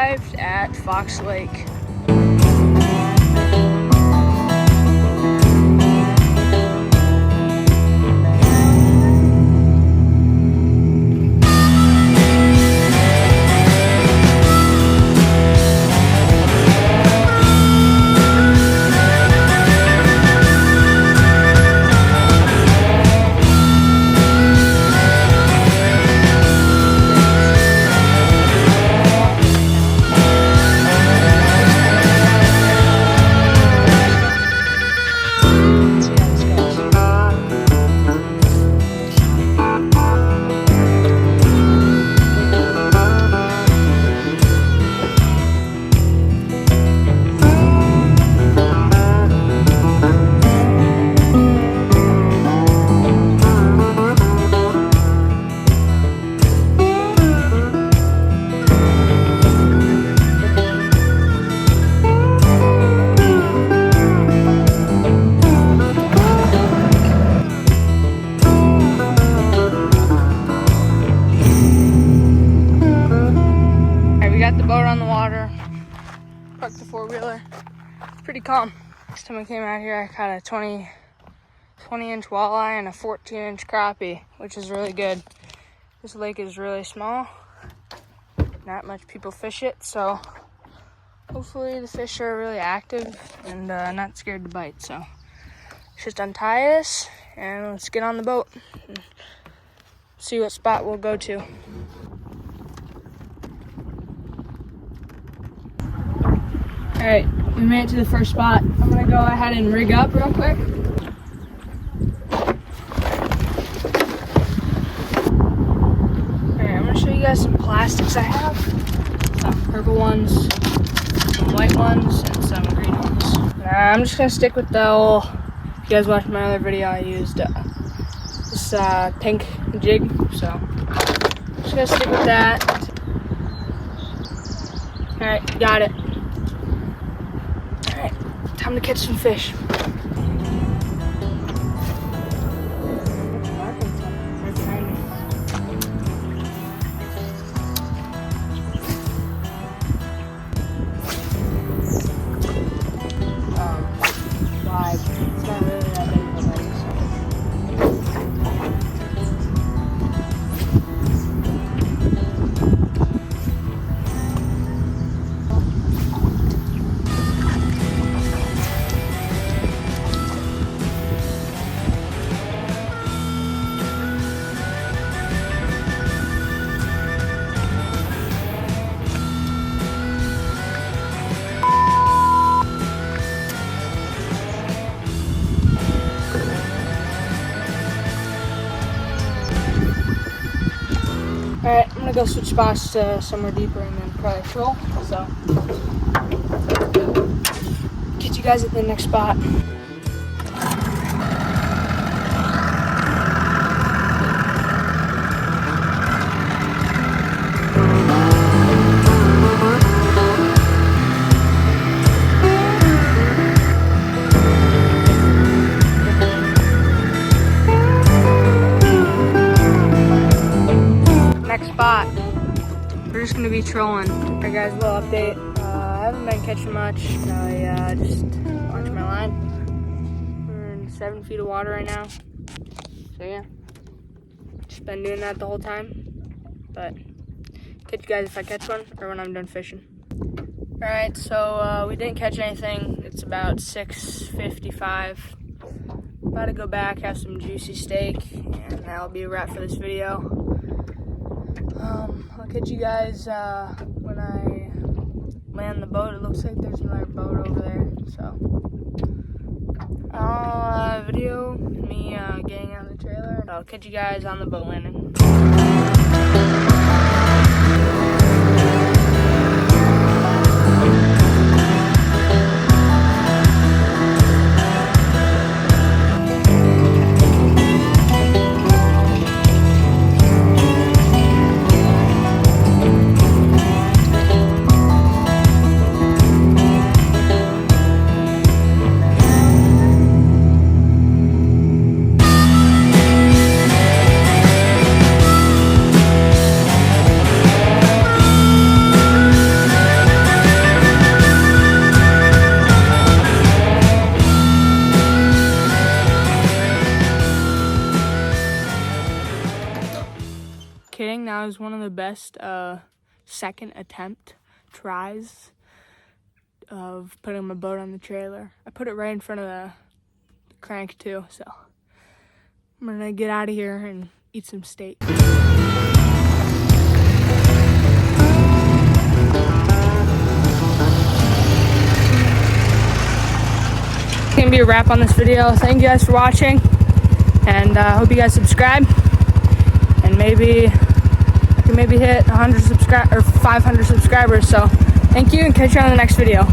arrived at Fox Lake. Parked the four-wheeler. It's pretty calm. Last time I came out here, I caught a 20-inch walleye and a 14-inch crappie, which is really good. This lake is really small. Not much people fish it, so hopefully the fish are really active and not scared to bite. So let's just untie this and let's get on the boat and see what spot we'll go to. All right, we made it to the first spot. I'm gonna go ahead and rig up real quick. All right, I'm gonna show you guys some plastics I have. Some purple ones, some white ones, and some green ones. I'm just gonna stick with the old, if you guys watched my other video, I used this pink jig, so I'm just gonna stick with that. All right, got it. Time to catch some fish. It's not really that big of a lake, Alright, I'm gonna go switch spots to somewhere deeper and then probably troll. So, catch you guys at the next spot. Spot. We're just gonna be trolling. Alright guys, a little update. I haven't been catching much. I just launched my line. We're in 7 feet of water right now. So yeah, just been doing that the whole time. But catch you guys if I catch one or when I'm done fishing. Alright, so we didn't catch anything. It's about 6:55. About to go back, have some juicy steak, and that'll be a wrap for this video. I'll catch you guys when I land the boat. It looks like there's another boat over there, so I'll video me getting on the trailer. I'll catch you guys on the boat landing. best second attempt tries of putting my boat on the trailer. I put it right in front of the crank too, so I'm gonna get out of here and eat some steak. It's gonna be a wrap on this video. Thank you guys for watching, and I hope you guys subscribe, and maybe I can hit 100 or 500 subscribers. So thank you, and catch you on the next video.